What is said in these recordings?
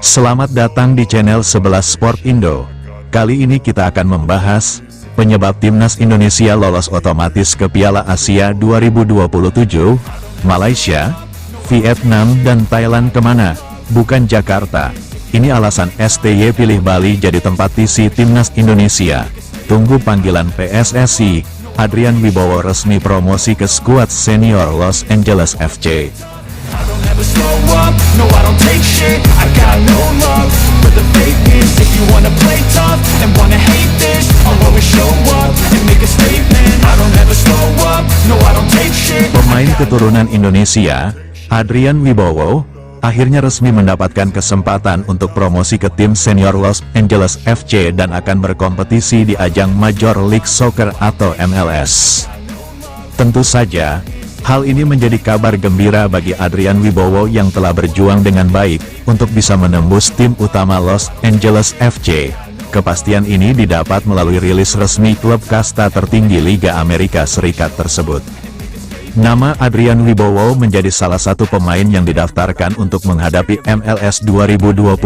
Selamat datang di channel 11 Sport Indo. Kali ini kita akan membahas penyebab timnas Indonesia lolos otomatis ke Piala Asia 2027, Malaysia, Vietnam dan Thailand kemana? Bukan Jakarta. Ini alasan STY pilih Bali jadi tempat TC timnas Indonesia. Tunggu panggilan PSSI. Adrian Wibowo resmi promosi ke skuad senior Los Angeles FC. Slow up, no I don't take shit, I got no love for the fakeness. If you wanna play tough and wanna hate this, I'll always show up and make a statement. I don't ever slow up, no I don't take shit. Pemain keturunan Indonesia, Adrian Wibowo, akhirnya resmi mendapatkan kesempatan untuk promosi ke tim senior Los Angeles FC dan akan berkompetisi di ajang Major League Soccer atau MLS. Tentu saja, hal ini menjadi kabar gembira bagi Adrian Wibowo yang telah berjuang dengan baik untuk bisa menembus tim utama Los Angeles FC. Kepastian ini didapat melalui rilis resmi klub kasta tertinggi Liga Amerika Serikat tersebut. Nama Adrian Wibowo menjadi salah satu pemain yang didaftarkan untuk menghadapi MLS 2025.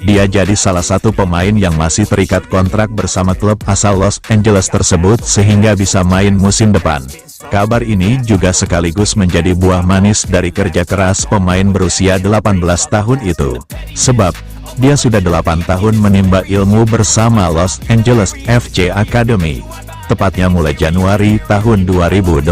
Dia jadi salah satu pemain yang masih terikat kontrak bersama klub asal Los Angeles tersebut sehingga bisa main musim depan. Kabar ini juga sekaligus menjadi buah manis dari kerja keras pemain berusia 18 tahun itu. Sebab, dia sudah 8 tahun menimba ilmu bersama Los Angeles FC Academy. Tepatnya mulai Januari tahun 2018.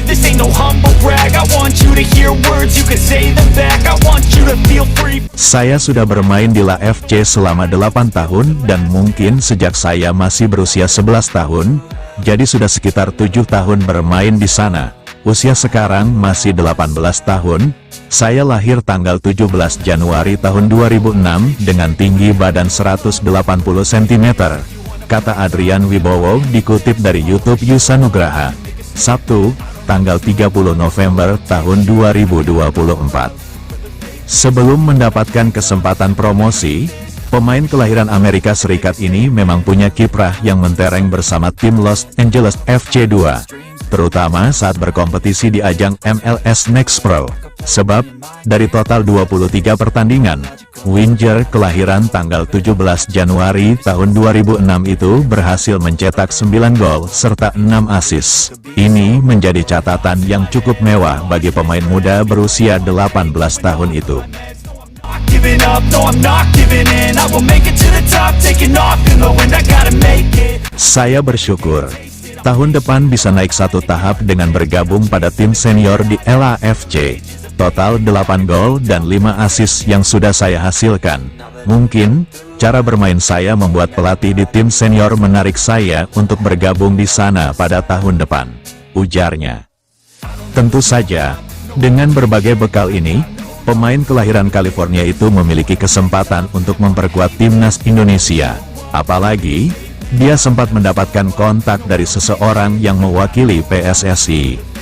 This ain't no humble brag. I want you to hear words, you can say them back. I want you to feel free. Saya sudah bermain di La FC selama 8 tahun dan mungkin sejak saya masih berusia 11 tahun, jadi sudah sekitar 7 tahun bermain di sana. Usia sekarang masih 18 tahun, saya lahir tanggal 17 Januari tahun 2006 dengan tinggi badan 180 cm. Kata Adrian Wibowo dikutip dari YouTube Yusanugraha. Sabtu, tanggal 30 November tahun 2024. Sebelum mendapatkan kesempatan promosi, pemain kelahiran Amerika Serikat ini memang punya kiprah yang mentereng bersama tim Los Angeles FC 2, terutama saat berkompetisi di ajang MLS Next Pro. Sebab, dari total 23 pertandingan, Winger kelahiran tanggal 17 Januari tahun 2006 itu berhasil mencetak 9 gol serta 6 assist. Ini menjadi catatan yang cukup mewah bagi pemain muda berusia 18 tahun itu. Saya bersyukur tahun depan bisa naik satu tahap dengan bergabung pada tim senior di LAFC. Total 8 gol dan 5 assist yang sudah saya hasilkan. Mungkin, cara bermain saya membuat pelatih di tim senior menarik saya untuk bergabung di sana pada tahun depan, ujarnya. Tentu saja, dengan berbagai bekal ini, pemain kelahiran California itu memiliki kesempatan untuk memperkuat timnas Indonesia. Apalagi, dia sempat mendapatkan kontak dari seseorang yang mewakili PSSI.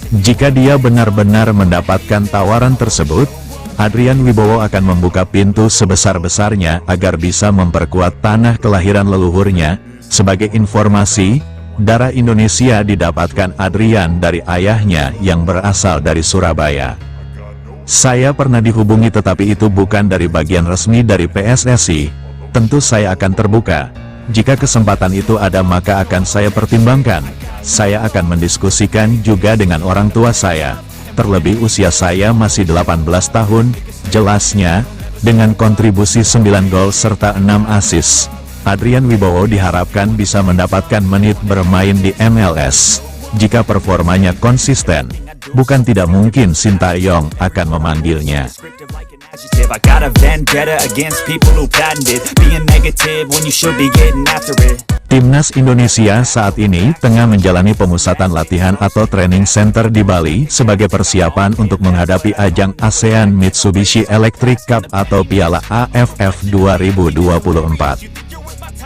Jika dia benar-benar mendapatkan tawaran tersebut, Adrian Wibowo akan membuka pintu sebesar-besarnya agar bisa memperkuat tanah kelahiran leluhurnya. Sebagai informasi, darah Indonesia didapatkan Adrian dari ayahnya yang berasal dari Surabaya. Saya pernah dihubungi tetapi itu bukan dari bagian resmi dari PSSI. Tentu saya akan terbuka. Jika kesempatan itu ada maka akan saya pertimbangkan. Saya akan mendiskusikan juga dengan orang tua saya. Terlebih usia saya masih 18 tahun, jelasnya, dengan kontribusi 9 gol serta 6 assist. Adrian Wibowo diharapkan bisa mendapatkan menit bermain di MLS. Jika performanya konsisten, bukan tidak mungkin Sintayong akan memanggilnya. Timnas Indonesia saat ini tengah menjalani pemusatan latihan atau training center di Bali sebagai persiapan untuk menghadapi ajang ASEAN Mitsubishi Electric Cup atau Piala AFF 2024.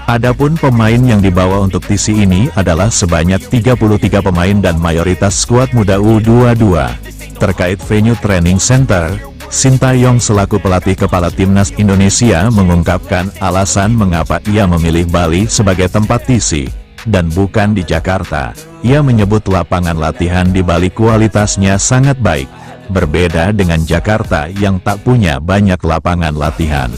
Adapun pemain yang dibawa untuk TC ini adalah sebanyak 33 pemain dan mayoritas skuad muda U22. Terkait venue training center, Sintayong selaku pelatih kepala timnas Indonesia mengungkapkan alasan mengapa ia memilih Bali sebagai tempat TC, dan bukan di Jakarta. Ia menyebut lapangan latihan di Bali kualitasnya sangat baik, berbeda dengan Jakarta yang tak punya banyak lapangan latihan.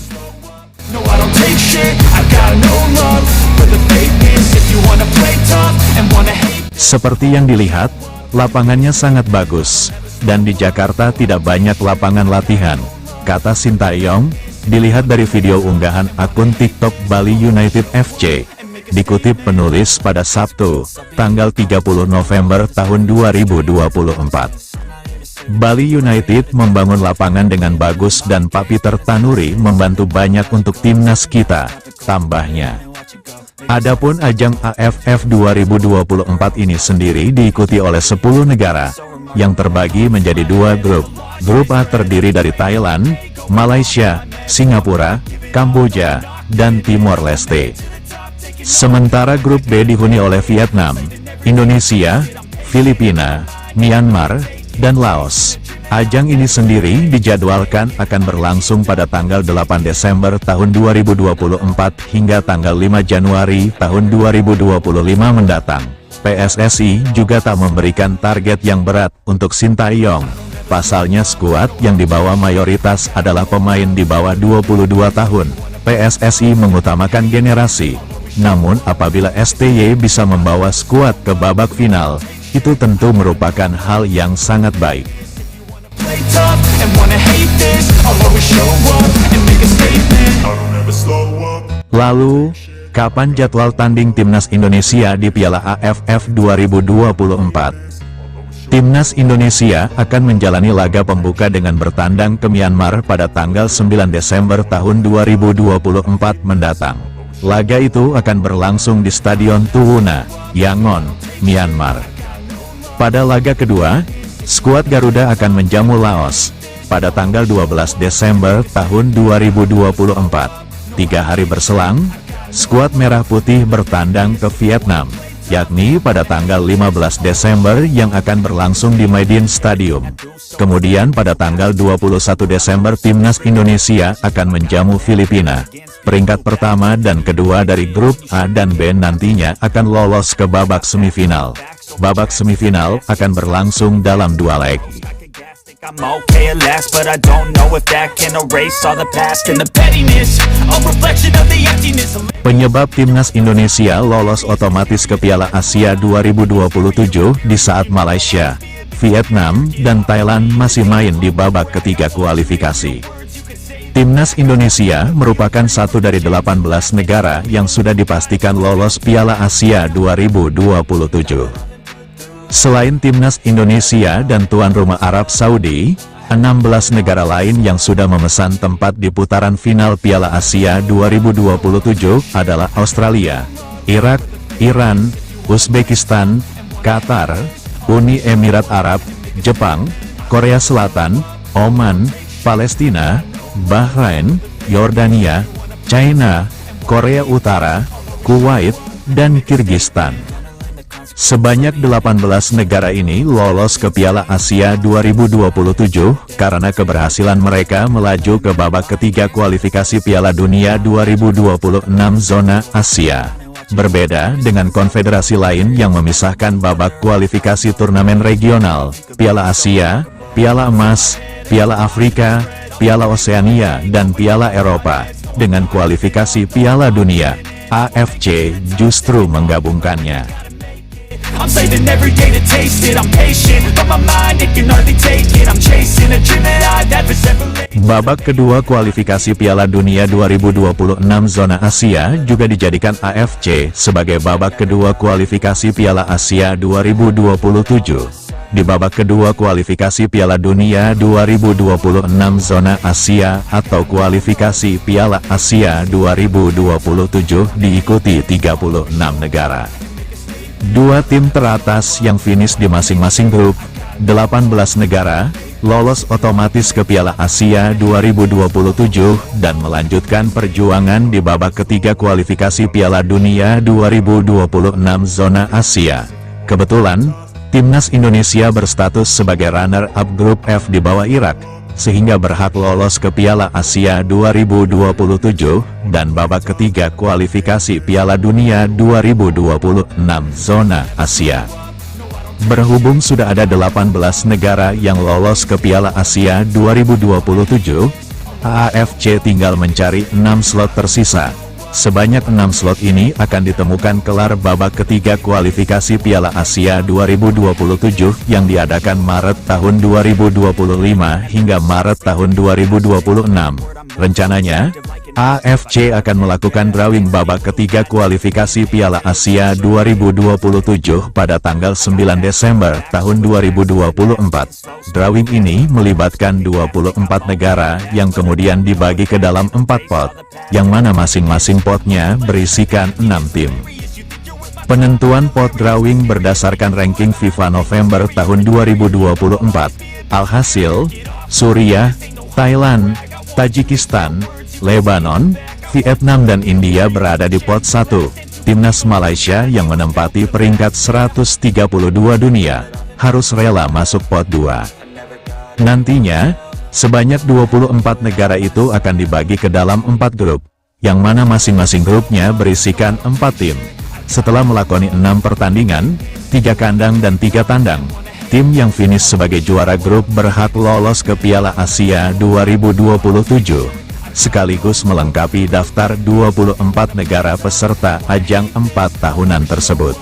No, I don't take shit. I got no love for the fakeness. If you wanna play tough and wanna hate. Seperti yang dilihat, lapangannya sangat bagus, dan di Jakarta tidak banyak lapangan latihan, kata Sintayong, dilihat dari video unggahan akun TikTok Bali United FC. Dikutip penulis pada Sabtu, tanggal 30 November tahun 2024. Bali United membangun lapangan dengan bagus dan Pak Peter Tanuri membantu banyak untuk timnas kita, tambahnya. Adapun ajang AFF 2024 ini sendiri diikuti oleh 10 negara, yang terbagi menjadi 2 grup. Grup A terdiri dari Thailand, Malaysia, Singapura, Kamboja, dan Timor Leste. Sementara grup B dihuni oleh Vietnam, Indonesia, Filipina, Myanmar, dan Laos. Ajang ini sendiri dijadwalkan akan berlangsung pada tanggal 8 Desember tahun 2024 hingga tanggal 5 Januari tahun 2025 mendatang. PSSI juga tak memberikan target yang berat untuk Sintayong. Pasalnya skuad yang dibawa mayoritas adalah pemain di bawah 22 tahun. PSSI mengutamakan generasi. Namun apabila STY bisa membawa skuad ke babak final, itu tentu merupakan hal yang sangat baik. Play tough and wanna hate this. I'll always show up and make a statement. I don't ever slow up. Lalu, kapan jadwal tanding Timnas Indonesia di Piala AFF 2024? Timnas Indonesia akan menjalani laga pembuka dengan bertandang ke Myanmar pada tanggal 9 Desember tahun 2024 mendatang. Laga itu akan berlangsung di Stadion Tuwuna, Yangon, Myanmar. Pada laga kedua, skuad Garuda akan menjamu Laos pada tanggal 12 Desember tahun 2024. 3 hari berselang, skuad Merah Putih bertandang ke Vietnam, yakni pada tanggal 15 Desember yang akan berlangsung di Maidin Stadium. Kemudian pada tanggal 21 Desember Timnas Indonesia akan menjamu Filipina. Peringkat pertama dan kedua dari grup A dan B nantinya akan lolos ke babak semifinal. Babak semifinal akan berlangsung dalam 2 leg. I'm okay at last, but I don't know if that can erase all the past and the pettiness, a reflection of the emptiness. Penyebab Timnas Indonesia lolos otomatis ke Piala Asia 2027 di saat Malaysia, Vietnam, dan Thailand masih main di babak ketiga kualifikasi. Timnas Indonesia merupakan satu dari 18 negara yang sudah dipastikan lolos Piala Asia 2027. Selain Timnas Indonesia dan tuan rumah Arab Saudi, 16 negara lain yang sudah memesan tempat di putaran final Piala Asia 2027 adalah Australia, Irak, Iran, Uzbekistan, Qatar, Uni Emirat Arab, Jepang, Korea Selatan, Oman, Palestina, Bahrain, Yordania, China, Korea Utara, Kuwait, dan Kirgistan. Sebanyak 18 negara ini lolos ke Piala Asia 2027 karena keberhasilan mereka melaju ke babak ketiga kualifikasi Piala Dunia 2026 zona Asia. Berbeda dengan konfederasi lain yang memisahkan babak kualifikasi turnamen regional, Piala Asia, Piala Emas, Piala Afrika, Piala Oseania, dan Piala Eropa, dengan kualifikasi Piala Dunia, AFC justru menggabungkannya. I'm saving every day to taste it. I'm patient, but my mind it can hardly take it. I'm chasing a dream that I've had for several years. Babak kedua kualifikasi Piala Dunia 2026 zona Asia juga dijadikan AFC sebagai babak kedua kualifikasi Piala Asia 2027. Di babak kedua kualifikasi Piala Dunia 2026 zona Asia atau kualifikasi Piala Asia 2027 diikuti 36 negara. 2 tim teratas yang finish di masing-masing grup, 18 negara, lolos otomatis ke Piala Asia 2027 dan melanjutkan perjuangan di babak ketiga kualifikasi Piala Dunia 2026 zona Asia. Kebetulan, Timnas Indonesia berstatus sebagai runner-up grup F di bawah Irak, sehingga berhak lolos ke Piala Asia 2027 dan babak ketiga kualifikasi Piala Dunia 2026 zona Asia. Berhubung sudah ada 18 negara yang lolos ke Piala Asia 2027, AAFC tinggal mencari 6 slot tersisa. Sebanyak 6 slot ini akan ditemukan kelar babak ketiga kualifikasi Piala Asia 2027 yang diadakan Maret tahun 2025 hingga Maret tahun 2026. Rencananya, AFC akan melakukan drawing babak ketiga kualifikasi Piala Asia 2027 pada tanggal 9 Desember tahun 2024. Drawing ini melibatkan 24 negara yang kemudian dibagi ke dalam 4 pot, yang mana masing-masing potnya berisikan 6 tim. Penentuan pot drawing berdasarkan ranking FIFA November tahun 2024. Alhasil, Suriah, Thailand, Tajikistan, Lebanon, Vietnam dan India berada di pot 1. Timnas Malaysia yang menempati peringkat 132 dunia, harus rela masuk pot 2. Nantinya, sebanyak 24 negara itu akan dibagi ke dalam 4 grup, yang mana masing-masing grupnya berisikan 4 tim. Setelah melakoni 6 pertandingan, 3 kandang dan 3 tandang, tim yang finish sebagai juara grup berhak lolos ke Piala Asia 2027. Sekaligus melengkapi daftar 24 negara peserta ajang 4 tahunan tersebut.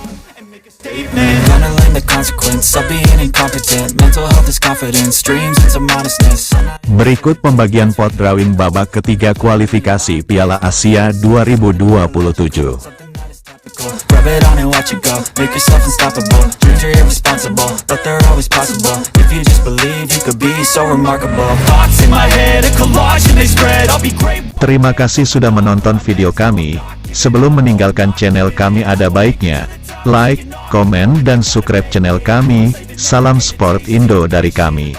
Berikut pembagian pot drawing babak ketiga kualifikasi Piala Asia 2027. Rub it on and watch it go. Make yourself unstoppable. Dreams are irresponsible, but they're always possible. If you just believe, you could be so remarkable. Thoughts in my head, a collage and they spread. I'll be great. Terima kasih sudah menonton video kami. Sebelum meninggalkan channel kami ada baiknya like, komen dan subscribe channel kami. Salam Sport Indo dari kami.